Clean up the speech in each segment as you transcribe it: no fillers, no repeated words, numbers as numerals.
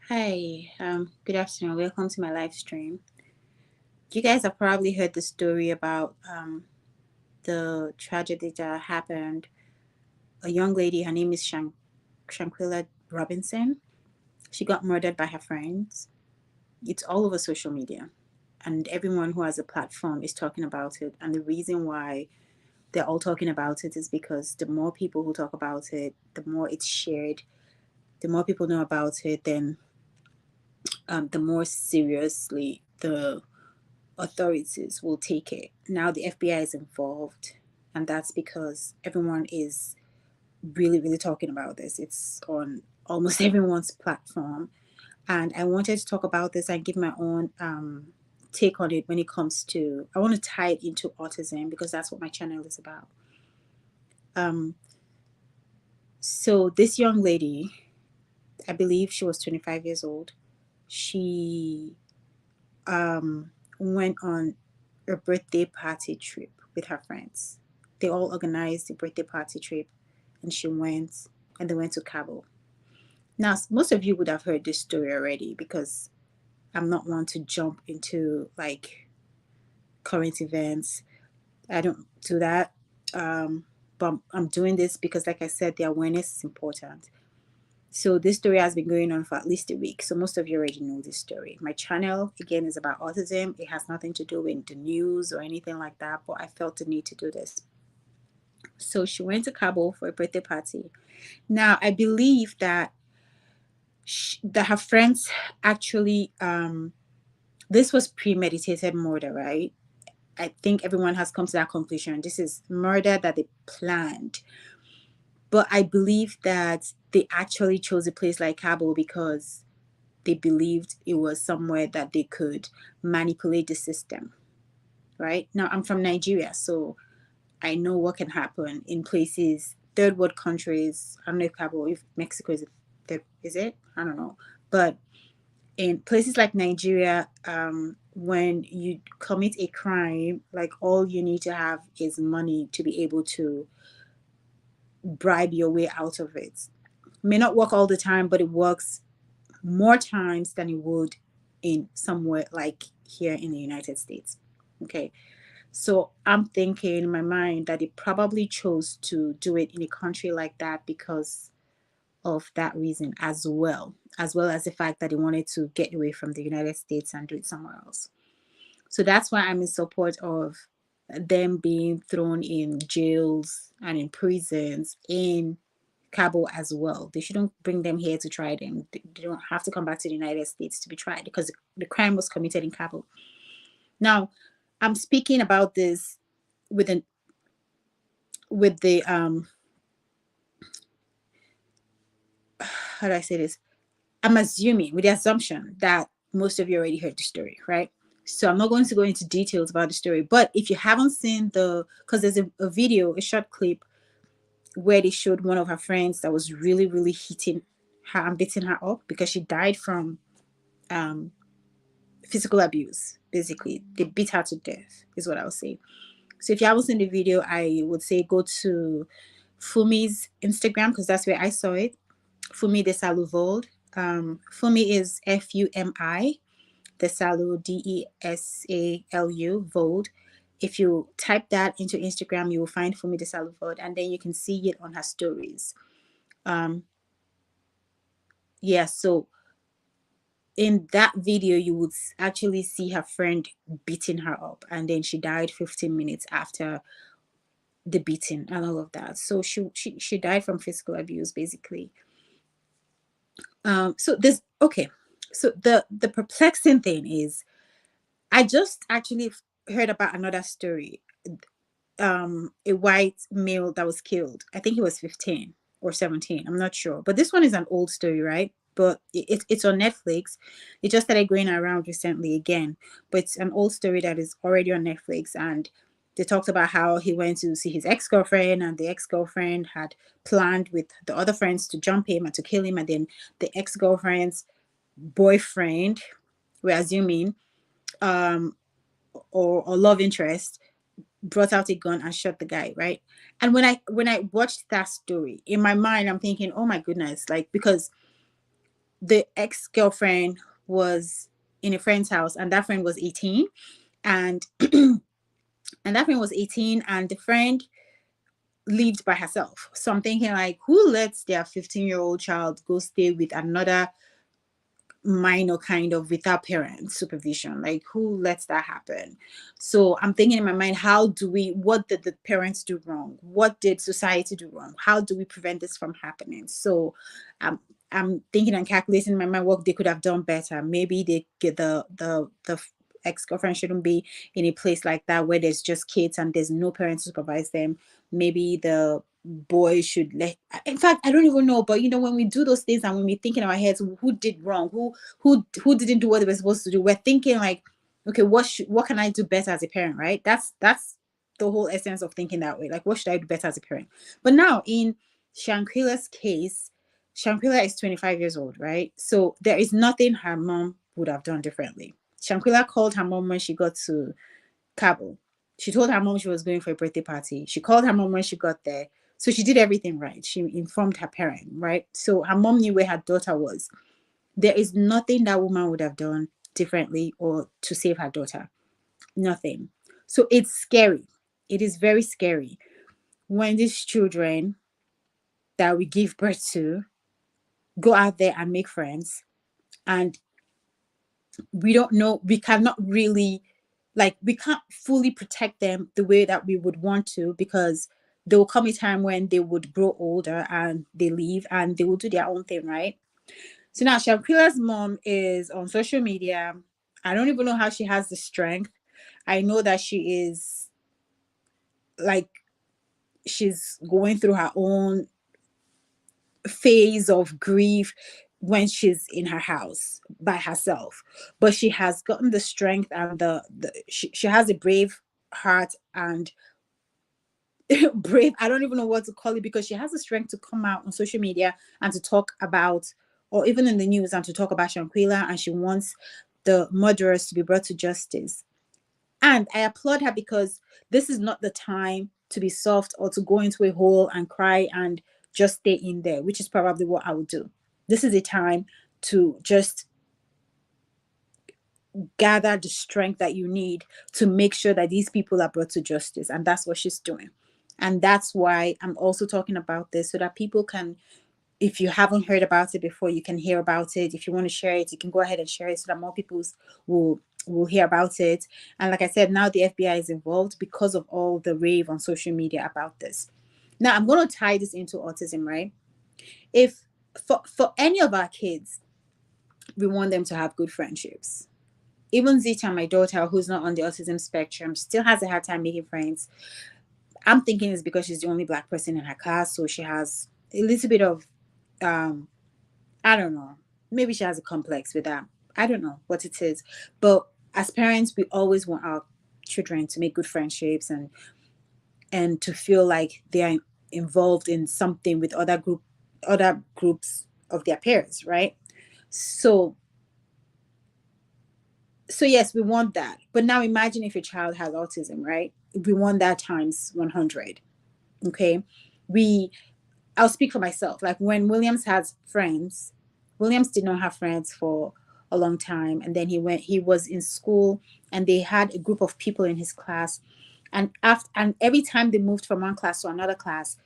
Hi, good afternoon. Welcome to my live stream. You guys have probably heard the story about the tragedy that happened. A young lady, her name is Shanquella Robinson. She got murdered by her friends. It's all over social media, and everyone who has a platform is talking about it. And the reason why they're all talking about it is because the more people who talk about it, the more it's shared, the more people know about it, then the more seriously the authorities will take it. Now the FBI is involved, and that's because everyone is really, really talking about this. It's on almost everyone's platform. And I wanted to talk about this and give my own take on it when it comes to, I want to tie it into autism because that's what my channel is about. Um, so, this young lady, I believe she was 25 years old, she went on a birthday party trip with her friends. They all organized a birthday party trip and she went and they went to Cabo. Now, most of you would have heard this story already because I'm not one to jump into like current events. I don't do that. But I'm doing this because, like I said, the awareness is important. So this story has been going on for at least a week. So most of you already know this story. My channel again is about autism. It has nothing to do with the news or anything like that, but I felt the need to do this. So she went to Cabo for a birthday party. Now I believe that that her friends actually this was premeditated murder, right? I think everyone has come to that conclusion. This is murder that they planned. But I believe that they actually chose a place like Cabo because they believed it was somewhere that they could manipulate the system, right? Now, I'm from Nigeria, so I know what can happen in places, third world countries. I don't know if Cabo, if Mexico is it? I don't know. But in places like Nigeria, when you commit a crime, like all you need to have is money to be able to bribe your way out of it. May not work all the time, but it works more times than it would in somewhere like here in the United States. Okay. So I'm thinking in my mind that it probably chose to do it in a country like that because of that reason as well as the fact that they wanted to get away from the United States and do it somewhere else. So that's why I'm in support of them being thrown in jails and in prisons in Cabo as well. They shouldn't bring them here to try them. They don't have to come back to the United States to be tried because the crime was committed in Cabo. Now, I'm speaking about this with an with the how do I say this? I'm assuming with the assumption that most of you already heard the story, right? So I'm not going to go into details about the story, but if you haven't seen because there's a video, a short clip where they showed one of her friends that was really, really hitting her and beating her up because she died from um, physical abuse. Basically, they beat her to death, is what I would say. So if you haven't seen the video, I would say go to Fumi's Instagram because that's where I saw it. Fumi Desalu Vold. Fumi is Fumi Desalu Desalu Vold. If you type that into Instagram, you will find Fumi Desalu Vold, and then you can see it on her stories. Um, yeah, so in that video, you would actually see her friend beating her up, and then she died 15 minutes after the beating and all of that. So she died from physical abuse, basically. So this okay. So the perplexing thing is, I just actually heard about another story. A white male that was killed. I think he was 15 or 17. I'm not sure, but this one is an old story, right? But it's on Netflix. It just started going around recently again, but it's an old story that is already on Netflix. And they talked about how he went to see his ex-girlfriend, and the ex-girlfriend had planned with the other friends to jump him and to kill him, and then the ex-girlfriend's boyfriend, we're assuming, um or love interest, brought out a gun and shot the guy, right? And when I watched that story, in my mind I'm thinking, oh my goodness, like, because the ex-girlfriend was in a friend's house, and that friend was 18, and and that friend was 18, and the friend lived by herself. So I'm thinking, like, who lets their 15-year-old child go stay with another minor, kind of, without parent supervision? Like, who lets that happen? So I'm thinking in my mind, what did the parents do wrong? What did society do wrong? How do we prevent this from happening? So I'm thinking and calculating in my mind what they could have done better. Maybe they get the ex-girlfriend shouldn't be in a place like that where there's just kids and there's no parents to supervise them. Maybe the boy should let, in fact, I don't even know, but when we do those things and when we think in our heads who did wrong, who didn't do what they were supposed to do, we're thinking like, okay, what can I do better as a parent, right? That's the whole essence of thinking that way. Like, what should I do better as a parent? But now in Shanquella's case, Shanquella is 25 years old, right? So there is nothing her mom would have done differently. Shanquella called her mom when she got to Cabo. She told her mom she was going for a birthday party. She called her mom when she got there. So she did everything right. She informed her parent, right? So her mom knew where her daughter was. There is nothing that woman would have done differently or to save her daughter. Nothing. So it's scary. It is very scary when these children that we give birth to go out there and make friends, and we don't know, we cannot really, like, we can't fully protect them the way that we would want to, because there will come a time when they would grow older and they leave and they will do their own thing, right? So now Shaquila's mom is on social media. I don't even know how she has the strength. I know that she is, like, she's going through her own phase of grief when she's in her house by herself, but she has gotten the strength and she has a brave heart and brave, I don't even know what to call it, because she has the strength to come out on social media and to talk about, or even in the news, and to talk about Shanquella, and she wants the murderers to be brought to justice. And I applaud her, because this is not the time to be soft or to go into a hole and cry and just stay in there, which is probably what I would do. This is a time to just gather the strength that you need to make sure that these people are brought to justice. And that's what she's doing. And that's why I'm also talking about this, so that people can, if you haven't heard about it before, you can hear about it. If you want to share it, you can go ahead and share it so that more people will hear about it. And like I said, now the FBI is involved because of all the rave on social media about this. Now I'm going to tie this into autism, right? If for any of our kids, we want them to have good friendships. Even Zita, my daughter, who's not on the autism spectrum, still has a hard time making friends. I'm thinking it's because she's the only Black person in her class, so she has a little bit of, um, I don't know, maybe she has a complex with that. I don't know what it is, but as parents, we always want our children to make good friendships and to feel like they are involved in something with other groups of their peers, right? So so yes, we want that. But now imagine if your child has autism, right? We want that times 100. Okay. We I'll speak for myself. Like, when Williams has friends, Williams did not have friends for a long time. And then he was in school, and they had a group of people in his class. And every time they moved from one class to another class,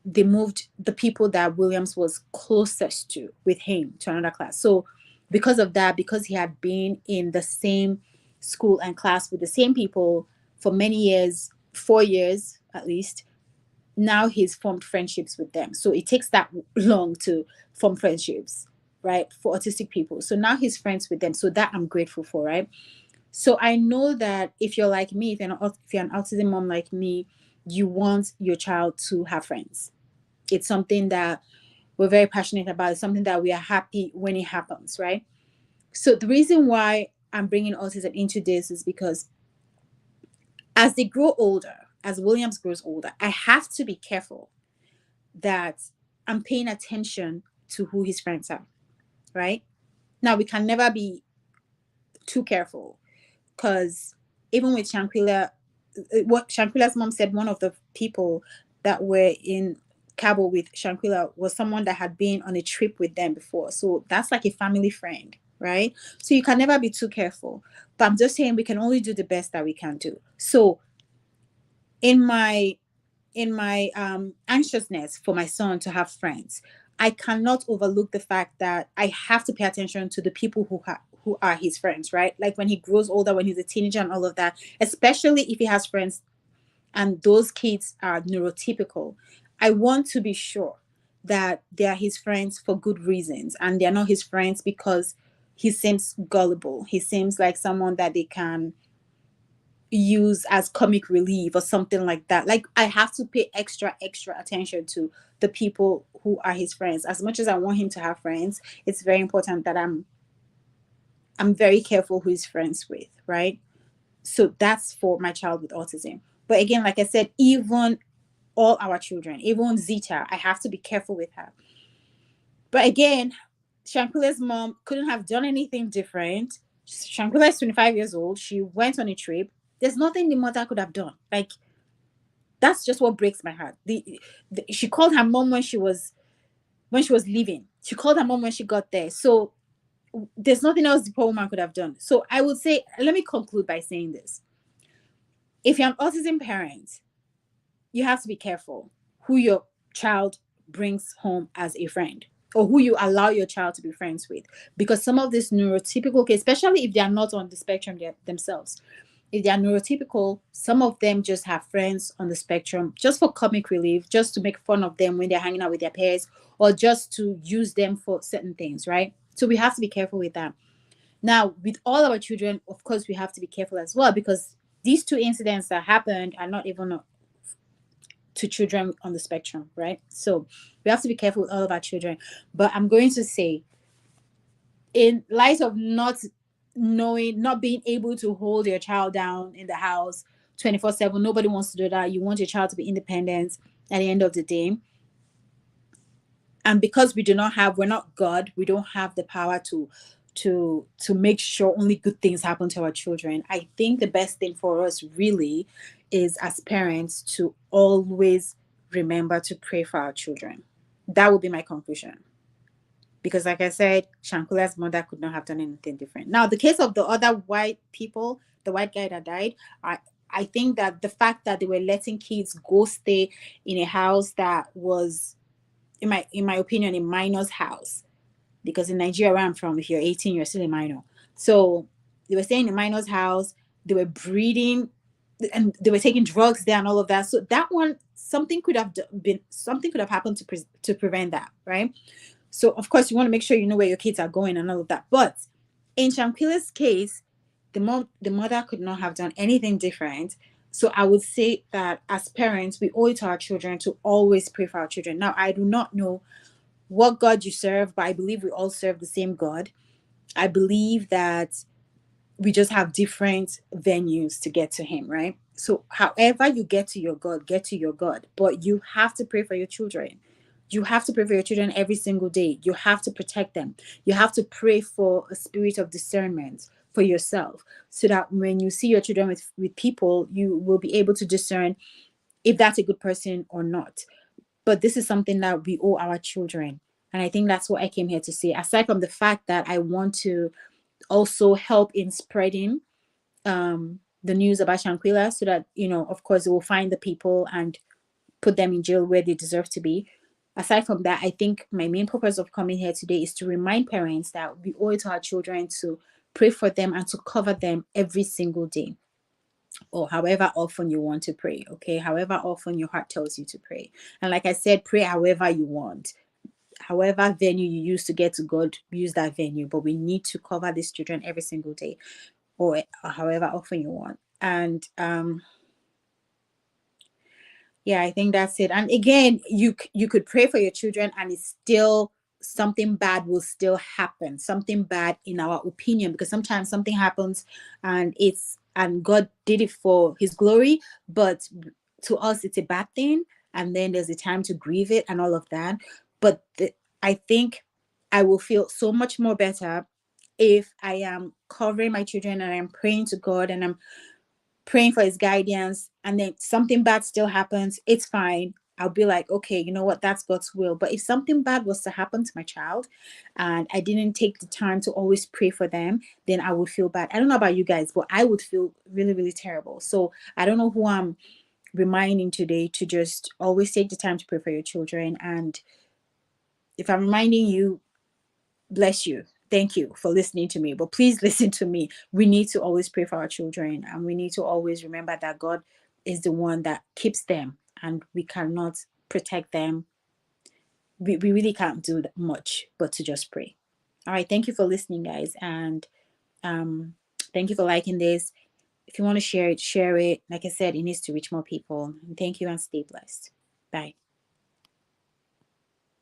they moved the people that Williams was closest to with him to another class. So because of that, because he had been in the same school and class with the same people for many years, 4 years at least, now he's formed friendships with them. So it takes that long to form friendships, right? For autistic people. So now he's friends with them. So that I'm grateful for, right? So I know that if you're like me, if you're an autism mom like me, you want your child to have friends. It's something that we're very passionate about. It's something that we are happy when it happens, right? So the reason why I'm bringing autism into this is because as they grow older, as Williams grows older, I have to be careful that I'm paying attention to who his friends are, right? Now, we can never be too careful, because even with Shanquella, what Shanquilla's mom said, one of the people that were in Cabo with Shanquella was someone that had been on a trip with them before. So that's like a family friend, right? So you can never be too careful. But I'm just saying we can only do the best that we can do. So in my anxiousness for my son to have friends, I cannot overlook the fact that I have to pay attention to the people who are his friends, right? Like when he grows older, when he's a teenager and all of that, especially if he has friends and those kids are neurotypical, I want to be sure that they are his friends for good reasons and they're not his friends because he seems gullible. He seems like someone that they can use as comic relief or something like that. Like I have to pay extra attention to the people who are his friends. As much as I want him to have friends, it's very important that I'm very careful who he's friends with, right? So that's for my child with autism. But again, like I said, even all our children, even Zita, I have to be careful with her. But again, Shankule's mom couldn't have done anything different. Shankula is 25 years old. She went on a trip. There's nothing the mother could have done. Like, that's just what breaks my heart. She called her mom when she was leaving. She called her mom when she got there. So there's nothing else the poor woman could have done. So I would say, let me conclude by saying this. If you're an autism parent, you have to be careful who your child brings home as a friend or who you allow your child to be friends with. Because some of these neurotypical kids, especially if they are not on the spectrum themselves, if they are neurotypical, some of them just have friends on the spectrum just for comic relief, just to make fun of them when they're hanging out with their peers, or just to use them for certain things, right? So we have to be careful with that. Now, with all our children, of course, we have to be careful as well because these two incidents that happened are not even to children on the spectrum, right? So we have to be careful with all of our children. But I'm going to say, in light of not being able to hold your child down in the house 24/7, nobody wants to do that. You want your child to be independent at the end of the day. And because we're not God, we don't have the power to make sure only good things happen to our children. I think the best thing for us really is as parents to always remember to pray for our children. That would be my conclusion. Because like I said, Shankula's mother could not have done anything different. Now, the case of the other white people, the white guy that died, I think that the fact that they were letting kids go stay in a house that was, in my opinion, a minor's house, because in Nigeria where I'm from, if you're 18, you're still a minor. So they were staying in a minor's house, they were breeding, and they were taking drugs there and all of that. So that one, something could have happened to prevent that, right? So of course you want to make sure you know where your kids are going and all of that. But in Shamkila's case, the mother could not have done anything different. So I would say that as parents, we owe it to our children to always pray for our children. Now, I do not know what God you serve, but I believe we all serve the same God. I believe that we just have different venues to get to Him, right? So, however you get to your God, get to your God. But you have to pray for your children. You have to pray for your children every single day. You have to protect them. You have to pray for a spirit of discernment for yourself so that when you see your children with people, you will be able to discern if that's a good person or not. But this is something that we owe our children. And I think that's what I came here to say. Aside from the fact that I want to also help in spreading the news about Shanquella so that, of course, it will find the people and put them in jail where they deserve to be. Aside from that, I think my main purpose of coming here today is to remind parents that we owe it to our children to pray for them and to cover them every single day, or however often you want to pray, okay? However often your heart tells you to pray. And like I said, pray however you want. However venue you use to get to God, use that venue. But we need to cover these children every single day, or however often you want. And yeah, I think that's it. And again, you could pray for your children and it's still, something bad will still happen, something bad in our opinion, because sometimes something happens and God did it for His glory, but to us it's a bad thing, and then there's a time to grieve it and all of that. But I think I will feel so much more better if I am covering my children and I'm praying to God and I'm praying for His guidance, and then something bad still happens. It's fine. I'll be like, okay, you know what, that's God's will. But if something bad was to happen to my child and I didn't take the time to always pray for them, then I would feel bad. I don't know about you guys, but I would feel really, really terrible. So I don't know who I'm reminding today to just always take the time to pray for your children. And if I'm reminding you, bless you. Thank you for listening to me. But please listen to me. We need to always pray for our children, and we need to always remember that God is the one that keeps them, and we cannot protect them. We really can't do that much but to just pray. All right. Thank you for listening, guys. And thank you for liking this. If you want to share it, share it. Like I said, it needs to reach more people. And thank you and stay blessed. Bye.